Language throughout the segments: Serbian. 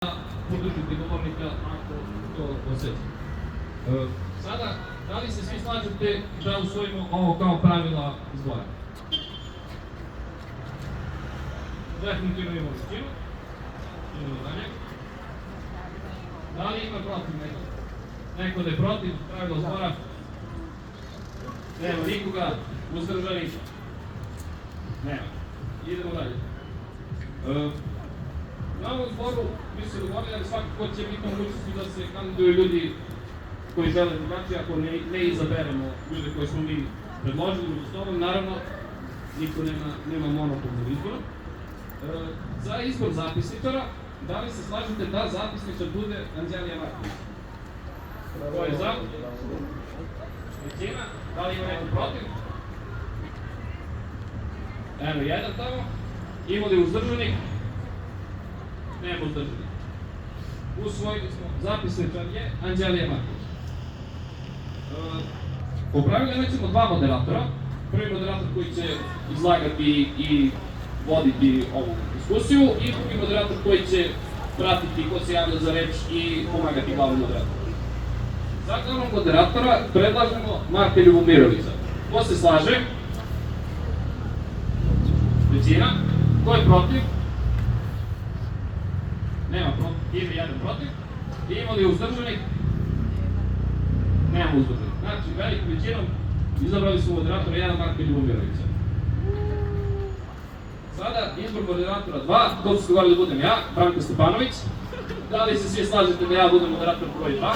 podržite govornika ako to osjeća. Sada, da li se svi slažete da usvojimo ovo kao pravila izbora? Definitivno imamo većinu. Idemo dalje. Da li ima protiv nekog? Neko da je protiv pravila izbora? Nema nikoga. Uzdržani? Nema. Idemo dalje. Na ovom zboru mi se dogovorili da svakako će biti mogućnosti da se kandiduju ljudi koji žele drugačije, ako ne izaberemo ljude koje smo mi predložili među sobom. Naravno, niko nema monopol za izbor. Za izbor zapisničara, da li se slažete da zapisničar bude Anđelija Marković? Ko je za? Većina. Da li ima neko protiv? Eno, jedan tamo. Ima li uzdržanih? Nema uzdržanih. Usvojili smo, zapisničar je Anđelija Marković. Po pravilu imat ćemo dva moderatora. Prvi moderator koji će izlagati i voditi ovu diskusiju i drugi moderator koji će pratiti ko se javlja za reč i pomagati glavnom moderatoru. Za glavnog moderatora predlažemo Marka Ljubomirovića. Ko se slaže? Većina. Ko je protiv? Nema protiv. Ima jedan protiv. Ima li uzdržanih? Nema uzdržanih. Znači, velikom većinom izabrali smo moderatora 1 Marka Ljubomirovića. Sada izbor moderatora 2, to su govorili da budem ja, Branko Stepanović. Da li se svi slažete da ja budem moderator broj 2?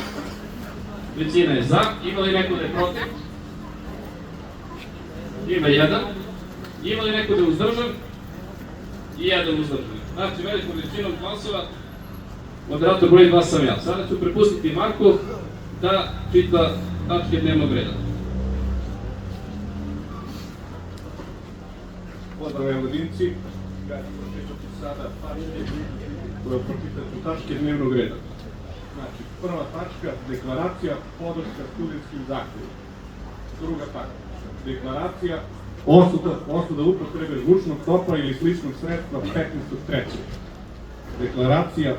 Većina je za. Ima li neko da je protiv? Ima jedan. Ima li neko da je uzdržan? I jedan uzdržan. Znači, velikom većinom glasova moderator broj 2 sam ja. Sada ću prepustiti Marku da čita tačke dnevnog reda. Pozdrav Vojvodinci, ja ću pročitati sada tačke dnevnog reda. Znači, prva tačka, deklaracija podrška studentskim zahtjevima. Druga tačka, deklaracija osuda upotrebe zvučnog topa ili sličnog sredstva 15.3. Deklaracija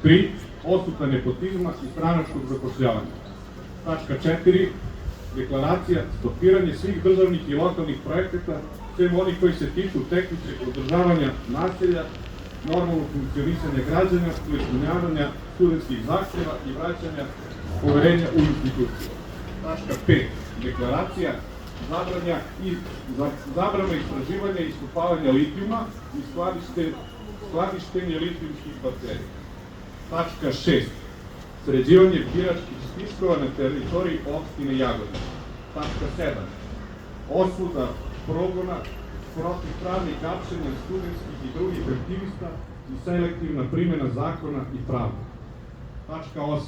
3, osuda nepotizma i stranačkog zapošljavanja. Tačka 4, deklaracija stopiranje svih državnih i lokalnih projekata, sve oni koji se tiču tehničkog održavanja naselja, normalnog funkcionisanja građana, ispunjavanja studentskih zahtjeva i vraćanja poverenja u instituciju. Tačka 5, deklaracija zabrana istraživanja i iskopavanja litijuma i skladištenje litijumskih baterija. Tačka 6, sređivanje biračkih spiskova na teritoriji opštine Jagodina. Tačka 7, osuda progona protiv pravnih hapšenja studentskih i drugih aktivista i selektivna primjena zakona i prava. Tačka 8,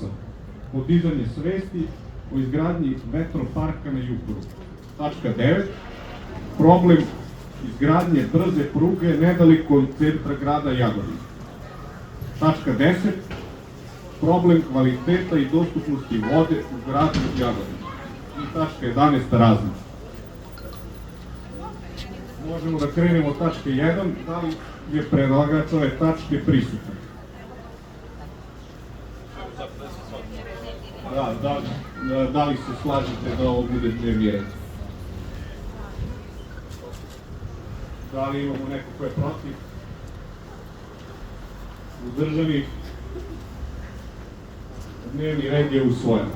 podizanje svesti o izgradnji vetroparka na Jukoru. Tačka 9, problem izgradnje brze pruge nedaleko od centra grada Jagodina. Tačka 10, problem kvaliteta i dostupnosti vode u gradu Jagodina. I tačka 11, razno. Možemo da krenemo od tačke 1, da li je predlagač ove tačke prisutan? Da li se slažete da ovo bude dnevni red? Da li imamo neko ko je protiv? Uzdržanih? Dnevni red je usvojen.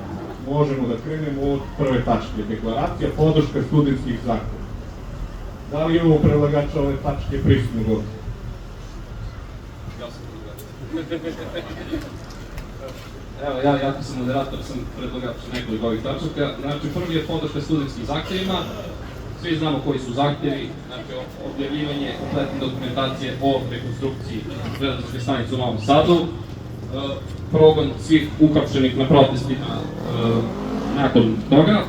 Možemo da krenemo od prve tačke. Deklaracija podrška studentskih zahtjeva. Da li imamo predlagača ove tačke prisutnog ovdje? Ja sam predlagač. Evo, ja sam moderator, sam predlagač nekoliko ovih tačaka. Znači, prvi je podrška studentskim zahtjevima. Svi znamo koji su zahtjevi, znači objavljivanje kompletne dokumentacije o rekonstrukciji železničke stanice u Novom Sadu, progon svih uhapšenih na protestima nakon toga.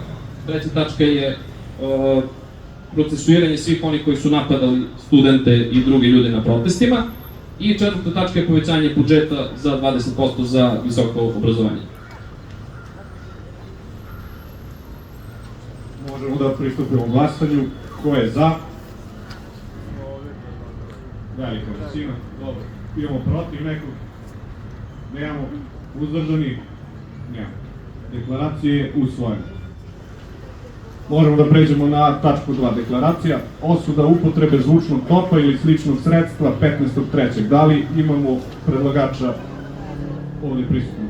Treća tačka je procesuiranje svih onih koji su napadali studente i druge ljude na protestima. I četvrta tačka je povećanje budžeta za 20% za visoko obrazovanje. Možemo da pristupimo glasanju. Ko je za? Velika većina. Dobro. Imamo protiv nekog? Nemamo. Uzdržani? Nemamo. Deklaracija je usvojena. Možemo da pređemo na tačku 2. Deklaracija. Osuda upotrebe zvučnog topa ili sličnog sredstva 15.3. Da li imamo predlagača ovde prisutnog?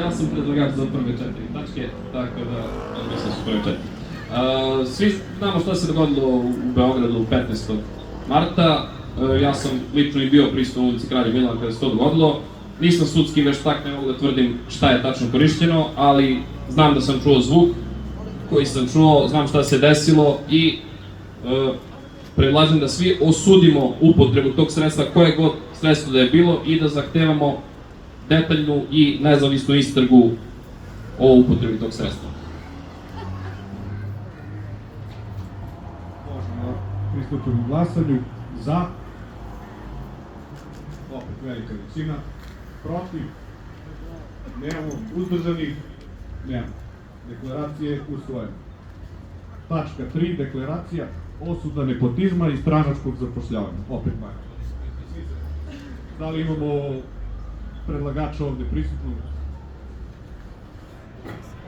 Ja sam predlagač za prve 4 tačke, tako da mislim da su prve 4. Svi znamo što se dogodilo u Beogradu 15. marta. Ja sam lično i bio prisutan u ulici Kralja Milana kada se to dogodilo. Nisam sudski veštak, ne mogu da tvrdim šta je tačno korišćeno, ali znam da sam čuo zvuk koji sam čuo, znam šta se desilo i predlažem da svi osudimo upotrebu tog sredstva, koje god sredstvo da je bilo, i da zahtevamo detaljnu i nezavisnu istragu o upotrebi tog sredstva. Možemo pristupiti glasanju. Za. Opet velika većina. Protiv. Nemamo. Uzdržanih. Nemamo. Deklaracija je usvojena. Tačka 3. Deklaracija osuda nepotizma i stranačkog zapošljavanja. Opet manje. Da li imamo predlagača ovde prisutnog?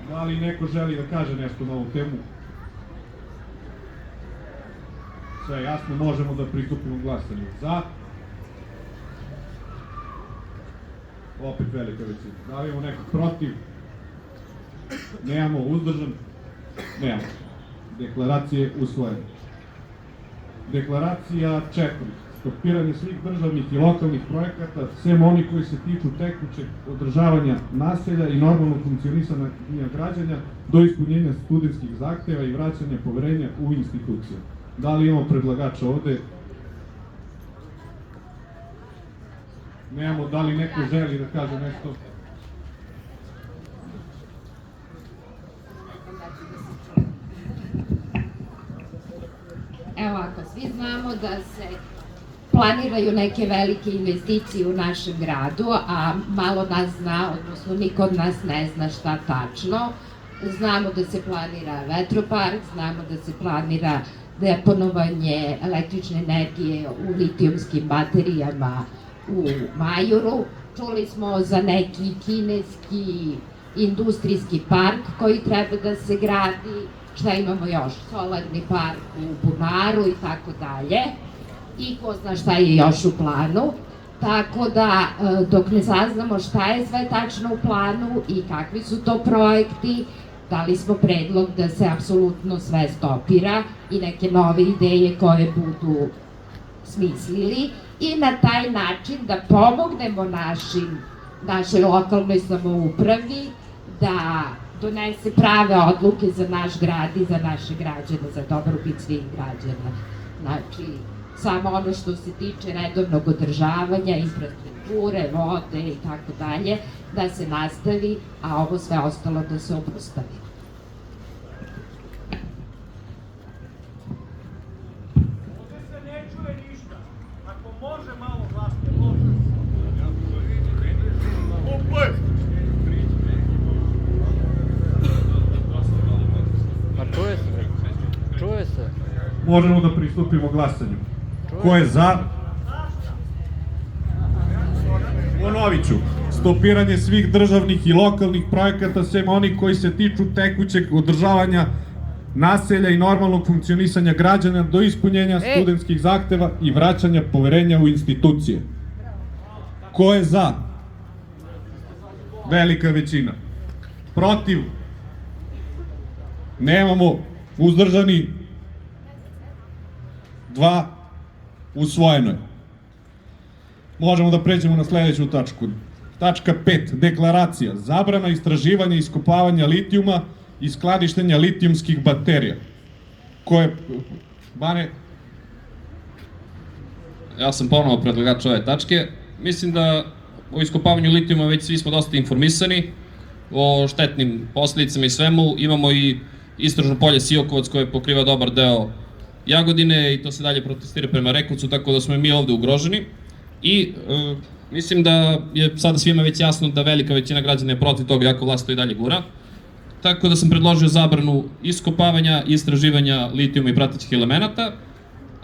Da li neko želi da kaže nešto na ovu temu? Sve jasno, možemo da pristupimo glasanju. Za. Opet velika većina. Da li imamo nekog protiv? Nemamo. Uzdržan? Nemamo. Deklaracija je usvojena. Deklaracija 4. Stopiranje svih državnih i lokalnih projekata, sem oni koji se tiču tekućeg održavanja naselja i normalnog funkcionisanja građana do ispunjenja studentskih zahteva i vraćanja poverenja u institucije. Da li imamo predlagača ovde? Nemamo. Da li neko želi da kaže nešto? Evo ako, svi znamo da se planiraju neke velike investicije u našem gradu, a malo nas zna, odnosno niko od nas ne zna šta tačno. Znamo da se planira vetropark, znamo da se planira deponovanje električne energije u litijumskim baterijama u Majuru. Čuli smo za neki kineski industrijski park koji treba da se gradi. Šta imamo još? Solarni park u Bunaru i tako dalje. I ko zna šta je još u planu. Tako da, dok ne saznamo šta je sve tačno u planu i kakvi su to projekti, dali smo predlog da se apsolutno sve stopira i neke nove ideje koje budu smislili i na taj način da pomognemo našoj lokalnoj samoupravi da donese prave odluke za naš grad i za naše građane, za dobrobit svih građana. Znači, samo ono što se tiče redovnog održavanja, infrastrukture, vode i tako dalje, da se nastavi, a ovo sve ostalo da se obustavi. Ovde se ne čuje ništa. Ako može malo glasnije, može. Pa čuje se. Čuje se. Možemo da pristupimo glasanju. Ko je za? Ponovit ću. Stopiranje svih državnih i lokalnih projekata, sem onih koji se tiču tekućeg održavanja naselja i normalnog funkcionisanja građana do ispunjenja studentskih zahteva i vraćanja poverenja u institucije. Ko je za? Velika većina. Protiv? Nemamo. Uzdržani? 2. Usvojeno je. Možemo da pređemo na sledeću tačku. Tačka 5. Deklaracija. Zabrana istraživanja i iskopavanja litijuma i skladištenja litijumskih baterija. Ko je... Bane? Ja sam ponovo predlagač ove tačke. Mislim da o iskopavanju litijuma već svi smo dosta informisani, o štetnim posledicama i svemu. Imamo i istražno polje Siokovac koje pokriva dobar deo Jagodine i to se dalje protestira prema Rekovcu, tako da smo i mi ovde ugroženi. I mislim da je sada svima već jasno da velika većina građana je protiv toga, jako vlast to i dalje gura. Tako da sam predložio zabranu iskopavanja, istraživanja litijuma i pratećih elemenata.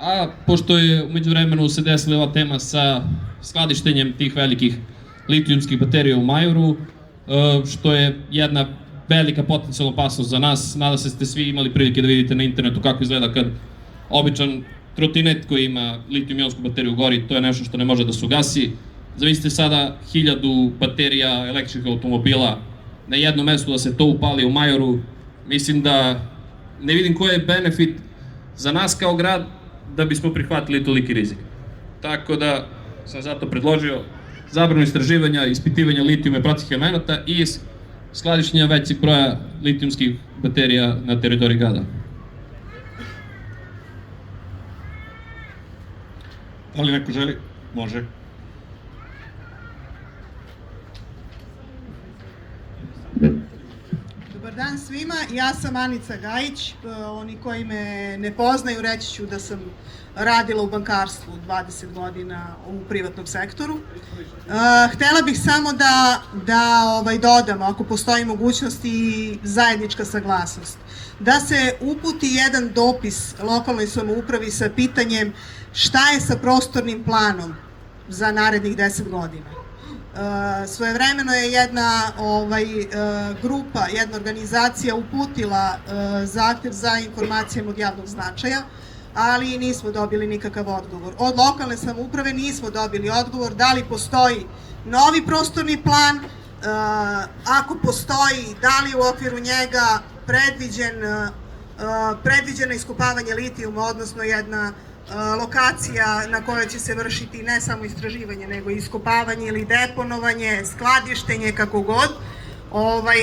A pošto je umeđu vremenu se desila ova tema sa skladištenjem tih velikih litijumskih baterija u Majoru, što je jedna velika potencijalna opasnost za nas. Nadam se da ste svi imali prilike da vidite na internetu kako izgleda kad običan trotinet koji ima litijum-ionsku bateriju gori, to je nešto što ne može da se ugasi. Zamislite sada 1000 baterija električnih automobila na jednom mestu da se to upali u Majoru. Mislim da ne vidim koji je benefit za nas kao grad da bismo prihvatili toliki rizik. Tako da sam zato predložio zabranu istraživanja, ispitivanja litijuma i procesnih elemenata i skladištenja većeg broja litijumskih baterija na teritoriji grada. Da li neko želi? Može. Dobar dan svima, ja sam Anica Gajić, oni koji me ne poznaju reći ću da sam radila u bankarstvu 20 godina u privatnom sektoru. Htela bih samo da dodam, ako postoji mogućnost i zajednička saglasnost, da se uputi jedan dopis lokalnoj samoupravi sa pitanjem šta je sa prostornim planom za narednih 10 godina. Svojevremeno je jedna grupa, jedna organizacija uputila zahtev za informacijama od javnog značaja, ali nismo dobili nikakav odgovor. Od lokalne samouprave nismo dobili odgovor da li postoji novi prostorni plan, ako postoji, da li u okviru njega predviđeno iskopavanje litijuma, odnosno jedna lokacija na kojoj će se vršiti ne samo istraživanje, nego i iskopavanje ili deponovanje, skladištenje, kako god.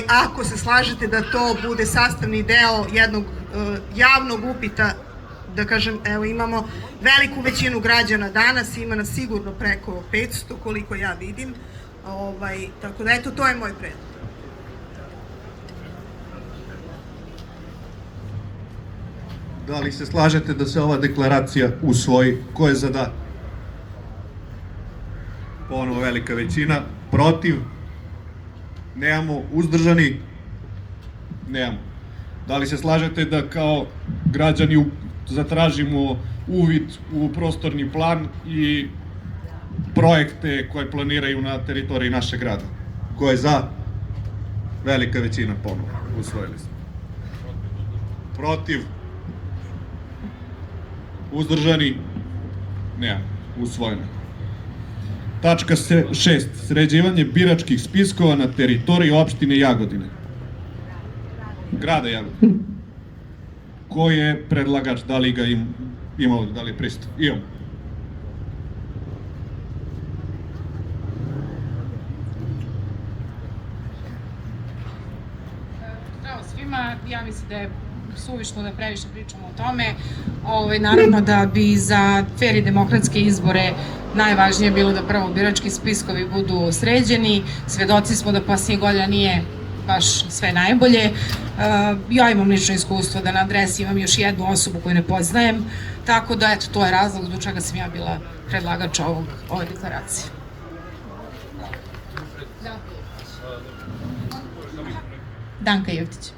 Ako se slažete da to bude sastavni deo jednog javnog upita, da kažem, evo imamo veliku većinu građana danas, ima nas sigurno preko 500, koliko ja vidim, tako da eto, to je moj predlog. Da li se slažete da se ova deklaracija usvoji? Ko je za da? Ponovo velika većina. Protiv? Nemamo. Uzdržani? Nemamo. Da li se slažete da kao građani zatražimo uvid u prostorni plan i projekte koje planiraju na teritoriji našeg grada? Ko je za? Velika većina ponovo. Usvojili smo. Protiv? Uzdržani? Ne, usvojeno. Tačka 6. Sređivanje biračkih spiskova na teritoriji opštine Jagodine. Grada Jagodine. Ko je predlagač? Da li ga ima ovde? Da li je prisutan? Imamo. Zdravo svima, ja mislim da je suvišno da previše pričamo o tome. Naravno da bi za fer i demokratske izbore najvažnije bilo da prvo birački spiskovi budu sređeni. Svedoci smo da posljednjih godina nije baš sve najbolje. Ja imam lično iskustvo da na adresi imam još jednu osobu koju ne poznajem, tako da eto, to je razlog zbog čega sam ja bila predlagač ove deklaracije. Danka Jevtić.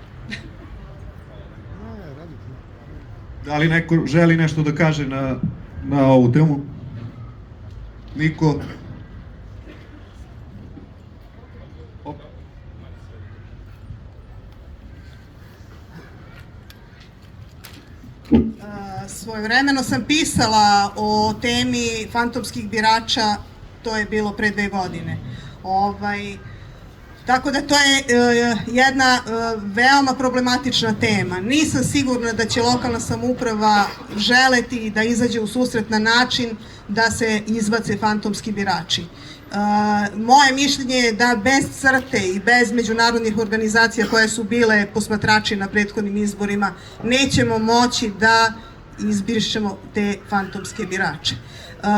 Da li neko želi nešto da kaže na ovu temu? Niko? Svojevremeno sam pisala o temi fantomskih birača, to je bilo pre 2 godine. Tako da to je jedna veoma problematična tema. Nisam sigurna da će lokalna samouprava želeti da izađe u susret na način da se izbace fantomski birači. Moje mišljenje je da bez CRTE i bez međunarodnih organizacija koje su bile posmatrači na prethodnim izborima nećemo moći da izbrišemo te fantomske birače.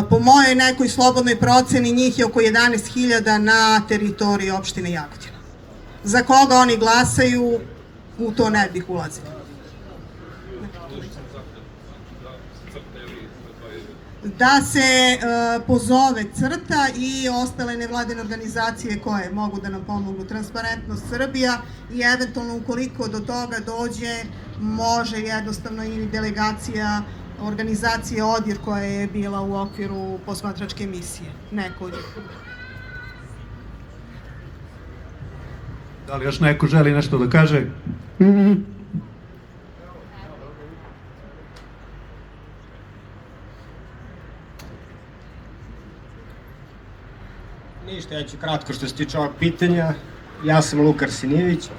Po mojoj nekoj slobodnoj proceni njih je oko 11.000 na teritoriji opštine Jagodina. Za koga oni glasaju, u to ne bih ulazila. Da se pozove CRTA i ostale nevladine organizacije koje mogu da nam pomognu, Transparentnost Srbija, i eventualno ukoliko do toga dođe, može jednostavno i delegacija organizacije ODIR koja je bila u okviru posmatračke misije. Neko od njih. Da li još neko želi nešto da kaže? Ništa, ja ću kratko što se tiče ovog pitanja. Ja sam Luka Arsenijević.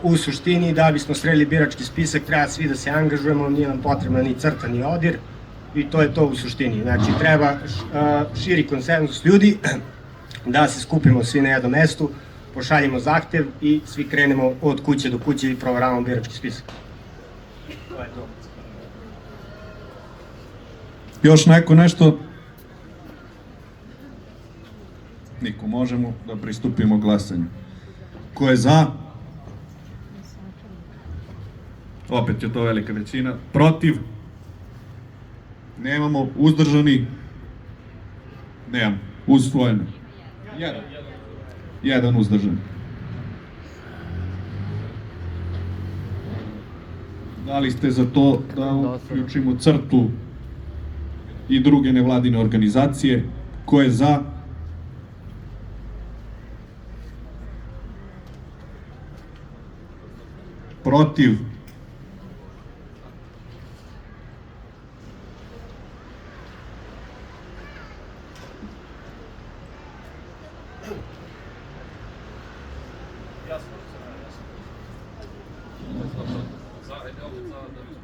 U suštini, da bismo sredili birački spisak, treba svi da se angažujemo, nije nam potrebna ni crta, ni ODIR, i to je to u suštini. Znači, treba širi konsenzus ljudi, da se skupimo svi na jednom mestu, pošaljemo zahtev i svi krenemo od kuće do kuće i proveravamo birački spisak. To je to. Još neko nešto? Niko, možemo da pristupimo glasanju. Ko je za? Opet je to velika većina. Protiv? Nemamo. Uzdržani? Nemamo. Usvojeno. Jedan uzdržan. Da li ste za to da uključimo crtu i druge nevladine organizacije? Ko je za? Protiv?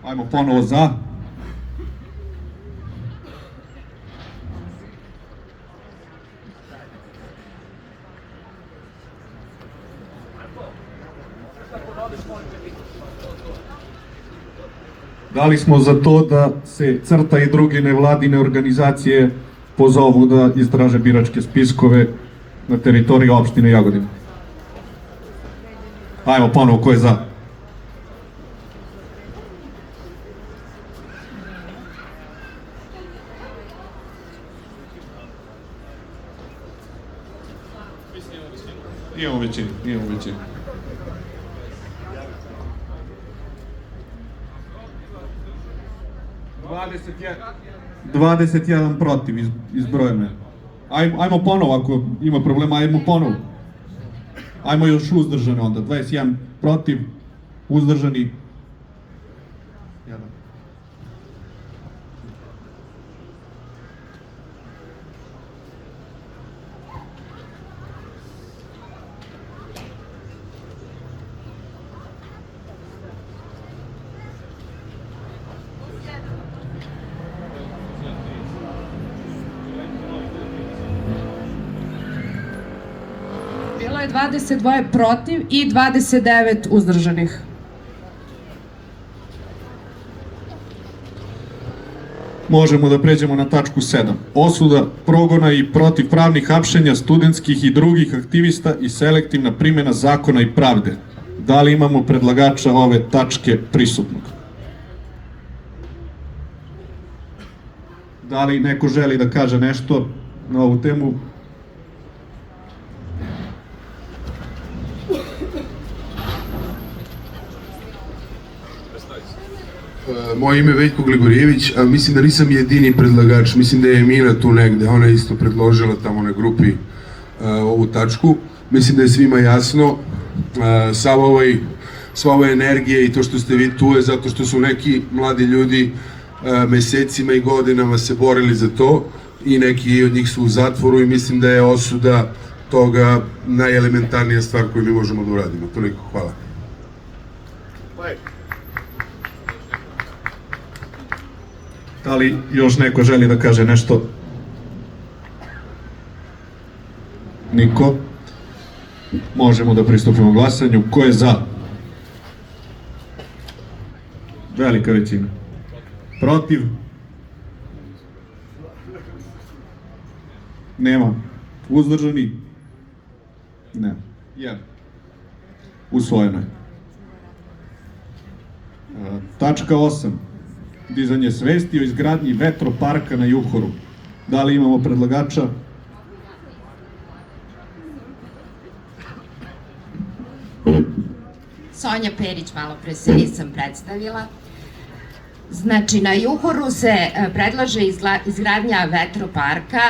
Ajmo ponovo za. Da li smo za to da se crta i druge nevladine organizacije pozovu da istraže biračke spiskove na teritoriji opštine Jagodina? Ajmo ponovo, ko je za? Imamo većinu. 21 protiv izbrojene. Ajmo ponovo, ako ima problema, ajmo ponovo. Ajmo još uzdržane onda. 21 protiv, uzdržani. Bilo je 22 protiv i 29 uzdržanih. Možemo da pređemo na tačku 7. Osuda progona i protivpravnih hapšenja studentskih i drugih aktivista i selektivna primjena zakona i pravde. Da li imamo predlagača ove tačke prisutnog? Da li neko želi da kaže nešto na ovu temu? Moje ime je Veljko Gligorijević, a mislim da nisam jedini predlagač, mislim da je Emina tu negde, ona je isto predložila tamo na grupi ovu tačku. Mislim da je svima jasno, sva ova energija i to što ste vi tu je zato što su neki mladi ljudi mesecima i godinama se borili za to i neki od njih su u zatvoru i mislim da je osuda toga najelementarnija stvar koju mi možemo da uradimo. Toliko, hvala. Da li još neko želi da kaže nešto? Niko? Možemo da pristupimo glasanju. Ko je za? Velika većina. Protiv? Nema. Uzdržani? Ne. Jedan. Usvojeno je. Tačka 8. Dizanje svesti o izgradnji vetroparka na Juhoru. Da li imamo predlagača? Sonja Perić, malo pre se nisam predstavila. Znači, na Juhoru se predlaže izgradnja vetroparka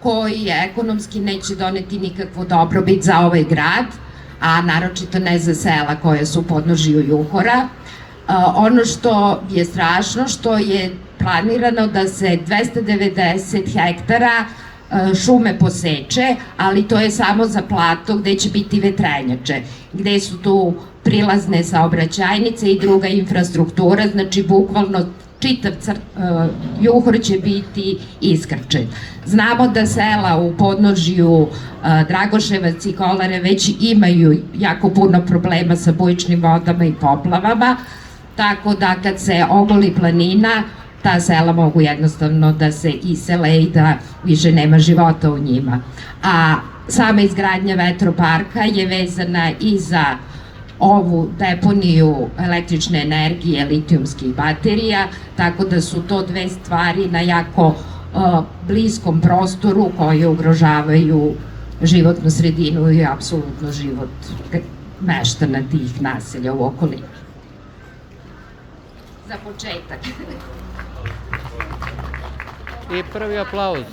koji ekonomski neće doneti nikakvu dobrobit za ovaj grad, a naročito ne za sela koje su u podnožju Juhora. Ono što je strašno, što je planirano da se 290 hektara šume poseče, ali to je samo za plato gde će biti vetrenjače, gde su tu prilazne saobraćajnice i druga infrastruktura, znači bukvalno čitav Juhor će biti iskrčen. Znamo da sela u podnožju Dragoševac i Kolare već imaju jako puno problema sa bujičnim vodama i poplavama, tako da kad se ogoli planina, ta sela mogu jednostavno da se isele i da više nema života u njima. A sama izgradnja vetroparka je vezana i za ovu deponiju električne energije litijumskih baterija, tako da su to dve stvari na jako bliskom prostoru koje ugrožavaju životnu sredinu i apsolutno život meštana tih naselja u okolini. Za početak. I prvi aplauz.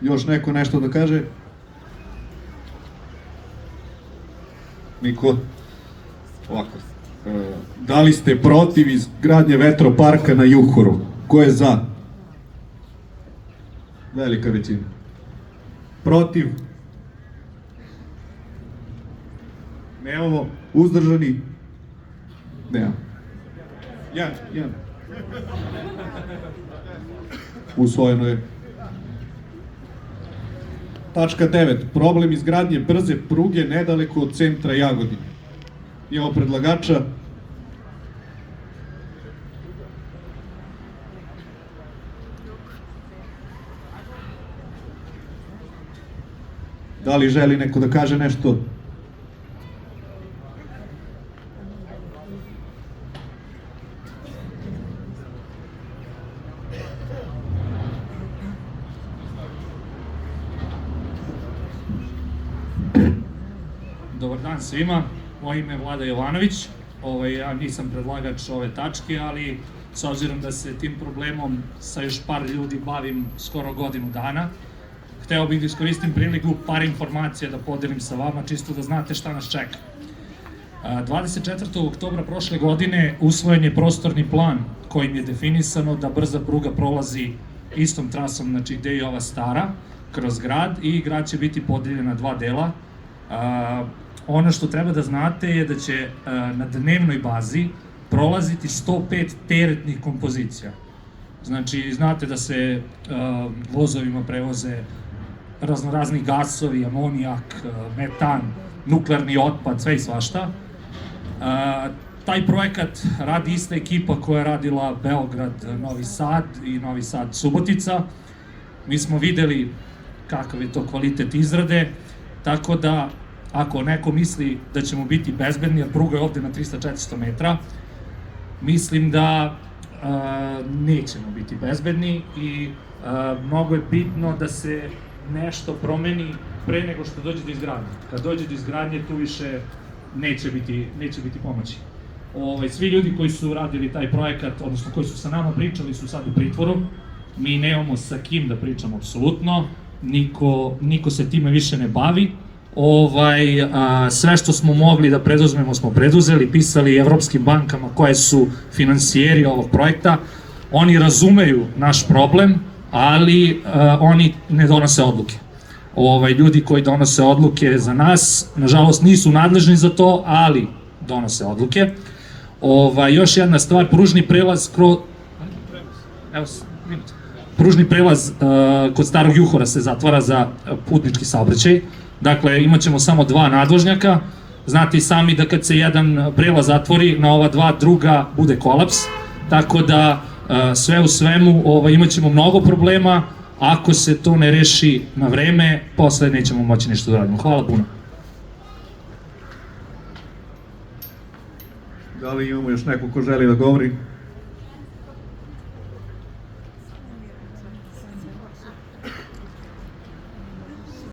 Još neko nešto da kaže? Niko? Ovako. Da li ste protiv izgradnje vetroparka na Juhoru? Ko je za? Velika većina. Protiv? Nemamo. Uzdržani? Nemamo. Jedan. Usvojeno je. Tačka 9. Problem izgradnje brze pruge nedaleko od centra Jagodine. Imamo predlagača. Da li želi neko da kaže nešto? Dobar dan svima, moje ime je Vlada Jovanović, ja nisam predlagač ove tačke, ali s obzirom da se tim problemom sa još par ljudi bavim skoro godinu dana, hteo bih da iskoristim priliku par informacija da podelim sa vama, čisto da znate šta nas čeka. 24. oktobra prošle godine usvojen je prostorni plan kojim je definisano da brza pruga prolazi istom trasom, znači gde je ova stara, kroz grad i grad će biti podeljen na dva dela. Ono što treba da znate je da će na dnevnoj bazi prolaziti 105 teretnih kompozicija. Znači, znate da se vozovima prevoze raznorazni gasovi, amonijak, metan, nuklearni otpad, sve i svašta. Taj projekat radi ista ekipa koja je radila Beograd, Novi Sad i Novi Sad, Subotica. Mi smo videli kakav je to kvalitet izrade, tako da ako neko misli da ćemo biti bezbedni, jer pruga je ovde na 300-400 metra, mislim da nećemo biti bezbedni i mnogo je bitno da se nešto promeni pre nego što dođe do izgradnje. Kad dođe do izgradnje, tu više neće biti pomoći. Svi ljudi koji su radili taj projekat, odnosno koji su sa nama pričali, su sad u pritvoru. Mi nemamo sa kim da pričamo apsolutno, niko se time više ne bavi. Sve što smo mogli da preduzmemo smo preduzeli, pisali evropskim bankama koje su finansijeri ovog projekta. Oni razumeju naš problem, ali oni ne donose odluke. Ljudi koji donose odluke za nas, nažalost nisu nadležni za to, ali donose odluke. Još jedna stvar, pružni prelaz kod Starog Juhora se zatvara za putnički saobraćaj. Dakle, imat ćemo samo dva nadvožnjaka. Znate i sami da kad se jedan prelaz zatvori, na ova dva druga bude kolaps. Tako da, sve u svemu, imat ćemo mnogo problema. Ako se to ne reši na vreme, posle nećemo moći ništa da radimo. Hvala puno. Da li imamo još neko ko želi da govori?